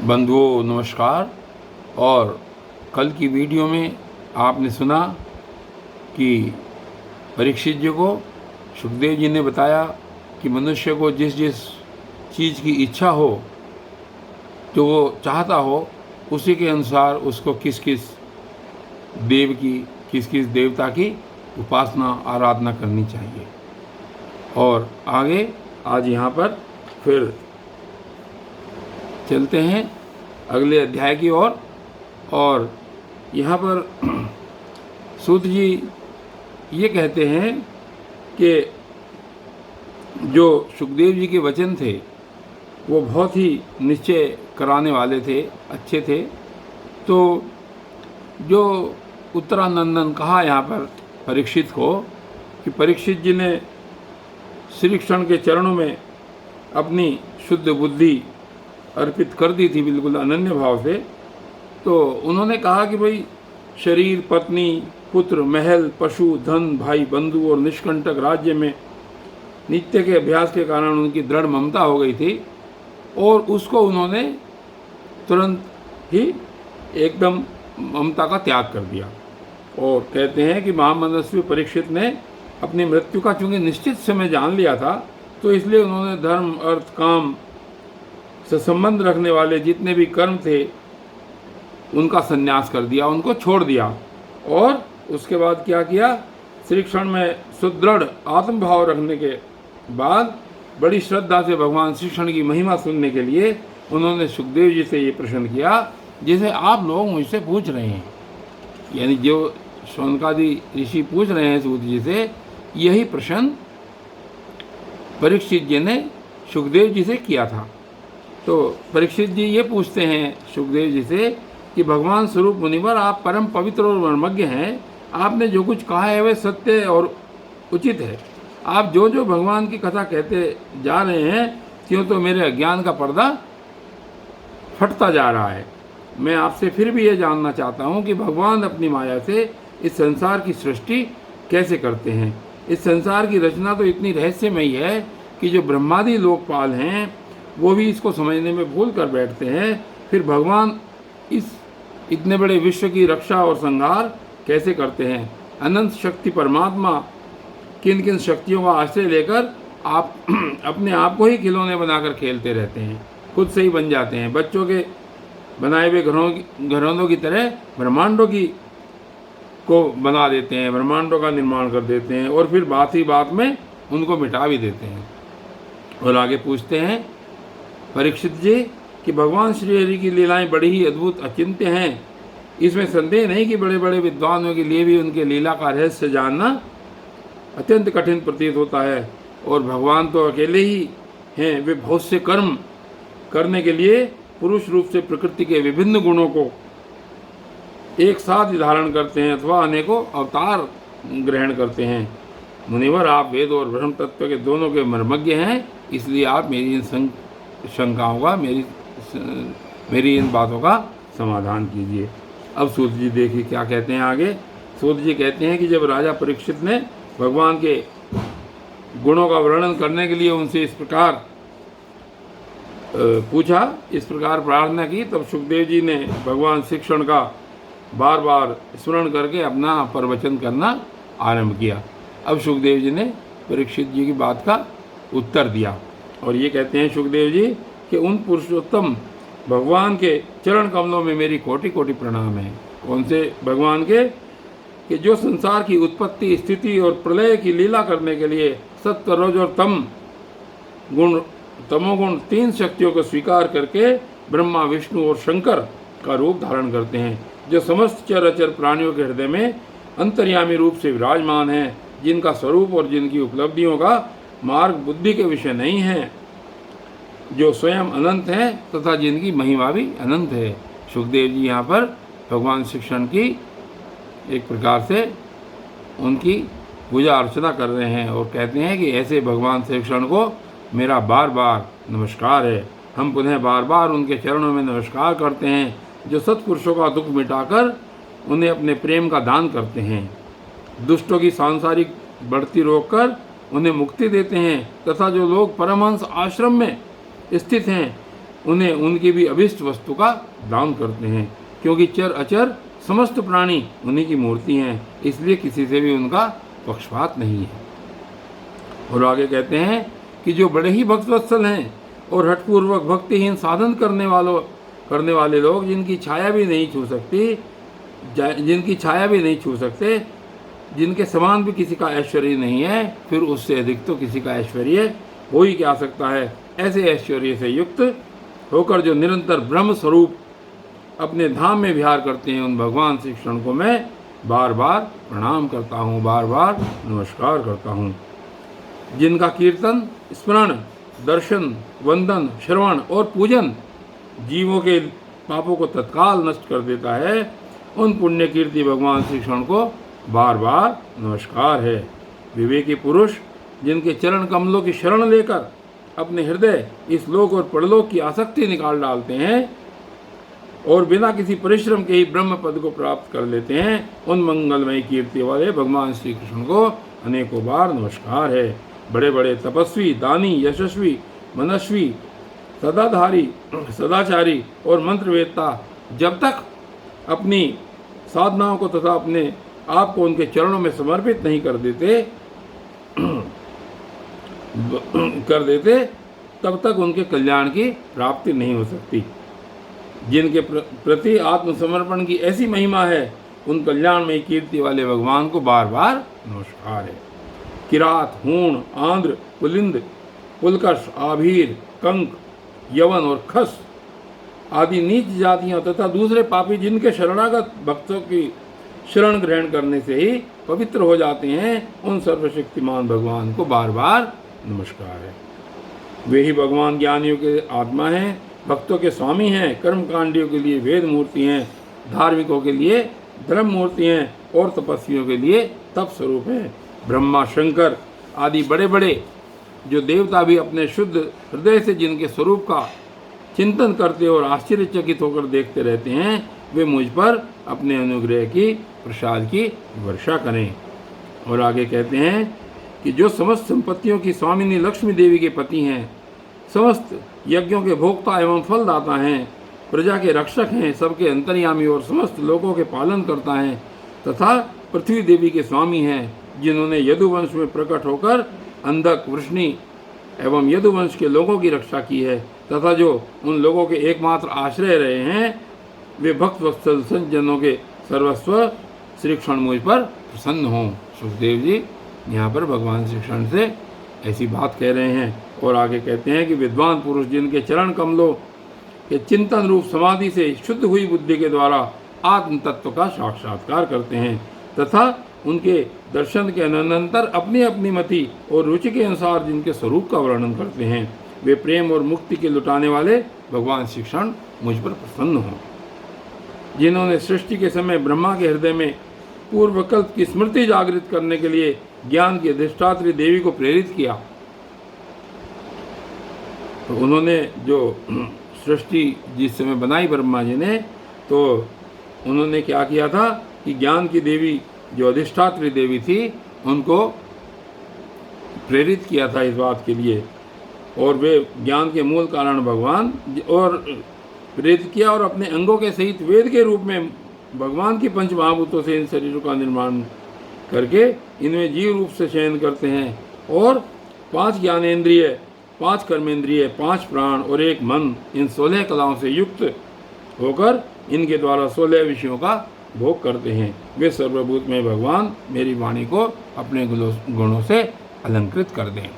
बंधुओं नमस्कार। और कल की वीडियो में आपने सुना कि परीक्षित जी को सुखदेव जी ने बताया कि मनुष्य को जिस जिस चीज़ की इच्छा हो, जो वो चाहता हो, उसी के अनुसार उसको किस किस देव की, किस किस देवता की उपासना आराधना करनी चाहिए। और आगे आज यहाँ पर फिर चलते हैं अगले अध्याय की ओर। और यहाँ पर सूत जी ये कहते हैं कि जो सुखदेव जी के वचन थे वो बहुत ही निश्चय कराने वाले थे, अच्छे थे। तो जो उत्तरानंदन कहा यहाँ पर परीक्षित को कि परीक्षित जी ने श्री कृष्ण के चरणों में अपनी शुद्ध बुद्धि अर्पित कर दी थी, बिल्कुल अनन्य भाव से। तो उन्होंने कहा कि भाई शरीर, पत्नी, पुत्र, महल, पशु, धन, भाई, बंधु और निष्कंटक राज्य में नित्य के अभ्यास के कारण उनकी दृढ़ ममता हो गई थी और उसको उन्होंने तुरंत ही एकदम ममता का त्याग कर दिया। और कहते हैं कि महामनस्वी परीक्षित ने अपनी मृत्यु का चूंकि निश्चित समय जान लिया था, तो इसलिए उन्होंने धर्म, अर्थ, काम से संबंध रखने वाले जितने भी कर्म थे उनका संन्यास कर दिया, उनको छोड़ दिया। और उसके बाद क्या किया, श्री कृष्ण में सुदृढ़ आत्मभाव रखने के बाद बड़ी श्रद्धा से भगवान श्री कृष्ण की महिमा सुनने के लिए उन्होंने सुखदेव जी से ये प्रश्न किया जिसे आप लोग मुझसे पूछ रहे हैं। यानी जो शौनकादि ऋषि पूछ रहे हैं सूत जी से, यही प्रश्न परीक्षित जी ने सुखदेव जी से किया था। तो परीक्षित जी ये पूछते हैं सुखदेव जी से कि भगवान स्वरूप मुनिवर, आप परम पवित्र और मर्मज्ञ हैं। आपने जो कुछ कहा है वह सत्य और उचित है। आप जो जो भगवान की कथा कहते जा रहे हैं, क्यों तो मेरे अज्ञान का पर्दा फटता जा रहा है। मैं आपसे फिर भी ये जानना चाहता हूँ कि भगवान अपनी माया से इस संसार की सृष्टि कैसे करते हैं। इस संसार की रचना तो इतनी रहस्यमयी है कि जो ब्रह्मादि लोकपाल हैं वो भी इसको समझने में भूल कर बैठते हैं। फिर भगवान इस इतने बड़े विश्व की रक्षा और संहार कैसे करते हैं। अनंत शक्ति परमात्मा किन किन शक्तियों का आश्रय लेकर आप अपने आप को ही खिलौने बनाकर खेलते रहते हैं, खुद से ही बन जाते हैं। बच्चों के बनाए हुए घरौंदों की तरह ब्रह्मांडों को बना देते हैं, ब्रह्मांडों का निर्माण कर देते हैं और फिर बात ही बात में उनको मिटा भी देते हैं। और आगे पूछते हैं परीक्षित जी कि भगवान श्री हरि की लीलाएं बड़ी ही अद्भुत अचिंत्य हैं। इसमें संदेह नहीं कि बड़े बड़े विद्वानों के लिए भी उनके लीला का रहस्य जानना अत्यंत कठिन प्रतीत होता है। और भगवान तो अकेले ही हैं, वे बहुत से कर्म करने के लिए पुरुष रूप से प्रकृति के विभिन्न गुणों को एक साथ धारण करते हैं अथवा अनेकों अवतार ग्रहण करते हैं। मुनिवर, आप वेद और ब्रह्म तत्व के दोनों के मर्मज्ञ हैं, इसलिए आप मेरी इन शंकाओं का, मेरी इन बातों का समाधान कीजिए। अब सूत जी देखिए क्या कहते हैं आगे। सूत जी कहते हैं कि जब राजा परीक्षित ने भगवान के गुणों का वर्णन करने के लिए उनसे इस प्रकार पूछा, इस प्रकार प्रार्थना की, तब सुखदेव जी ने भगवान श्री कृष्ण का बार बार स्मरण करके अपना प्रवचन करना आरंभ किया। अब सुखदेव जी ने परीक्षित जी की बात का उत्तर दिया और ये कहते हैं सुखदेव जी कि उन पुरुषोत्तम भगवान के चरण कमलों में मेरी कोटि कोटि प्रणाम है। कौन से भगवान के? कि जो संसार की उत्पत्ति, स्थिति और प्रलय की लीला करने के लिए सत्व, रज और तमोगुण तीन शक्तियों को स्वीकार करके ब्रह्मा, विष्णु और शंकर का रूप धारण करते हैं, जो समस्त चराचर प्राणियों के हृदय में अंतर्यामी रूप से विराजमान हैं, जिनका स्वरूप और जिनकी उपलब्धियों का मार्ग बुद्धि के विषय नहीं है, जो स्वयं अनंत हैं तथा जिनकी महिमा भी अनंत है। सुखदेव जी यहाँ पर भगवान श्री कृष्ण की एक प्रकार से उनकी पूजा अर्चना कर रहे हैं और कहते हैं कि ऐसे भगवान श्री कृष्ण को मेरा बार बार नमस्कार है। हम पुनः बार बार उनके चरणों में नमस्कार करते हैं, जो सत्पुरुषों का दुख मिटाकर उन्हें अपने प्रेम का दान करते हैं, दुष्टों की सांसारिक बढ़ती रोककर उन्हें मुक्ति देते हैं तथा जो लोग परमहंस आश्रम में स्थित हैं उन्हें उनकी भी अभिष्ट वस्तु का दान करते हैं, क्योंकि चर अचर समस्त प्राणी उन्हीं की मूर्ति हैं, इसलिए किसी से भी उनका पक्षपात नहीं है। और आगे कहते हैं कि जो बड़े ही भक्तवत्सल हैं और हठपूर्वक भक्तिहीन साधन करने वाले लोग जिनकी छाया भी नहीं छू सकते, जिनके समान भी किसी का ऐश्वर्य नहीं है, फिर उससे अधिक तो किसी का ऐश्वर्य हो ही क्या सकता है। ऐसे ऐश्वर्य से युक्त होकर जो निरंतर ब्रह्म स्वरूप अपने धाम में विहार करते हैं, उन भगवान श्री कृष्ण को मैं बार बार प्रणाम करता हूँ, बार बार नमस्कार करता हूँ। जिनका कीर्तन, स्मरण, दर्शन, वंदन, श्रवण और पूजन जीवों के पापों को तत्काल नष्ट कर देता है, उन पुण्य कीर्ति भगवान श्री कृष्ण को बार बार नमस्कार है। विवेकी पुरुष जिनके चरण कमलों की शरण लेकर अपने हृदय इस लोक और परलोक की आसक्ति निकाल डालते हैं और बिना किसी परिश्रम के ही ब्रह्म पद को प्राप्त कर लेते हैं, उन मंगलमय कीर्ति वाले भगवान श्री कृष्ण को अनेकों बार नमस्कार है। बड़े बड़े तपस्वी, दानी, यशस्वी, मनस्वी, सदाधारी, सदाचारी और मंत्रवेत्ता जब तक अपनी साधनाओं को तथा अपने आप को उनके चरणों में समर्पित नहीं कर देते तब तक उनके कल्याण की प्राप्ति नहीं हो सकती। जिनके प्रति आत्मसमर्पण की ऐसी महिमा है, उन कल्याणमय कीर्ति वाले भगवान को बार बार नमस्कार है। किरात, हूण, आंध्र, पुलिंद, पुलकश, आभीर, कंक, यवन और खस आदि नीच जातियां तथा दूसरे पापी जिनके शरणागत भक्तों की शरण ग्रहण करने से ही पवित्र हो जाते हैं, उन सर्वशक्तिमान भगवान को बार बार नमस्कार है। वे ही भगवान ज्ञानियों के आत्मा हैं, भक्तों के स्वामी हैं, कर्मकांडियों के लिए वेद मूर्ति हैं, धार्मिकों के लिए धर्म मूर्ति हैं और तपस्वियों के लिए तप स्वरूप हैं। ब्रह्मा, शंकर आदि बड़े बड़े जो देवता भी अपने शुद्ध हृदय से जिनके स्वरूप का चिंतन करते और आश्चर्यचकित होकर देखते रहते हैं, वे मुझ पर अपने अनुग्रह की प्रसाद की वर्षा करें। और आगे कहते हैं कि जो समस्त संपत्तियों की स्वामिनी लक्ष्मी देवी के पति हैं, समस्त यज्ञों के भोक्ता एवं फलदाता हैं, प्रजा के रक्षक हैं, सबके अंतर्यामी और समस्त लोगों के पालन करता हैं तथा पृथ्वी देवी के स्वामी हैं, जिन्होंने यदुवंश में प्रकट होकर अंधक, वृष्णि एवं यदुवंश के लोगों की रक्षा की है तथा जो उन लोगों के एकमात्र आश्रय रहे हैं, वे भक्त वत्सल संतजनों के सर्वस्व श्री कृष्ण मुझ पर प्रसन्न हों। सुखदेव जी यहाँ पर भगवान श्री कृष्ण से ऐसी बात कह रहे हैं। और आगे कहते हैं कि विद्वान पुरुष जिनके चरण कमलों के चिंतन रूप समाधि से शुद्ध हुई बुद्धि के द्वारा आत्म तत्व का साक्षात्कार करते हैं तथा उनके दर्शन के अनंतर अपनी अपनी मति और रुचि के अनुसार जिनके स्वरूप का वर्णन करते हैं, वे प्रेम और मुक्ति के लुटाने वाले भगवान श्री कृष्ण मुझ पर प्रसन्न हों। जिन्होंने सृष्टि के समय ब्रह्मा के हृदय में पूर्वकल्प की स्मृति जागृत करने के लिए ज्ञान की अधिष्ठात्री देवी को प्रेरित किया, तो उन्होंने जो सृष्टि जिस समय बनाई ब्रह्मा जी ने, तो उन्होंने क्या किया था कि ज्ञान की देवी जो अधिष्ठात्री देवी थी उनको प्रेरित किया था इस बात के लिए, और वे ज्ञान के मूल कारण भगवान और प्रेरित किया और अपने अंगों के सहित वेद के रूप में भगवान की पंच महाभूतों से इन शरीरों का निर्माण करके इनमें जीव रूप से शयन करते हैं और 5 ज्ञानेंद्रिय, 5 कर्मेंद्रिय, 5 प्राण और 1 मन, इन 16 कलाओं से युक्त होकर इनके द्वारा 16 विषयों का भोग करते हैं। वे सर्वभूत में भगवान मेरी वाणी को अपने गुणों से अलंकृत कर दें।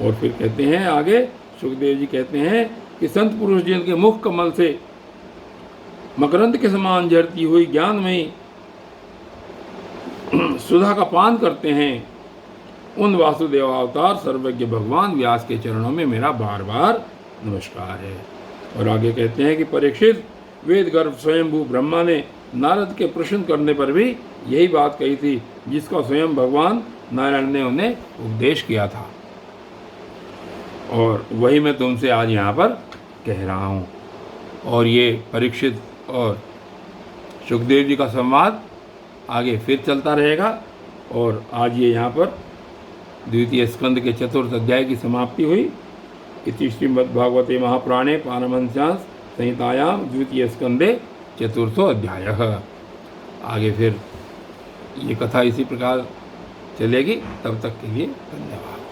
और फिर कहते हैं आगे, सुखदेव जी कहते हैं कि संत पुरुष जिनके मुख कमल से मकरंद के समान झरती हुई ज्ञानमयी सुधा का पान करते हैं, उन वासुदेव अवतार सर्वज्ञ भगवान व्यास के चरणों में मेरा बार बार नमस्कार है। और आगे कहते हैं कि परीक्षित, वेद गर्भ स्वयंभू ब्रह्मा ने नारद के प्रश्न करने पर भी यही बात कही थी जिसका स्वयं भगवान नारायण ने उन्हें उपदेश किया था, और वही मैं तुमसे आज यहाँ पर कह रहा हूँ। और ये परीक्षित और सुखदेव जी का संवाद आगे फिर चलता रहेगा। और आज ये यहाँ पर द्वितीय स्कंद के 4th अध्याय की समाप्ति हुई। इति श्रीमद्भागवते महापुराणे पारमहंस्यां संहितायां द्वितीय स्कंदे चतुर्थो अध्यायः। आगे फिर ये कथा इसी प्रकार चलेगी। तब तक के लिए धन्यवाद।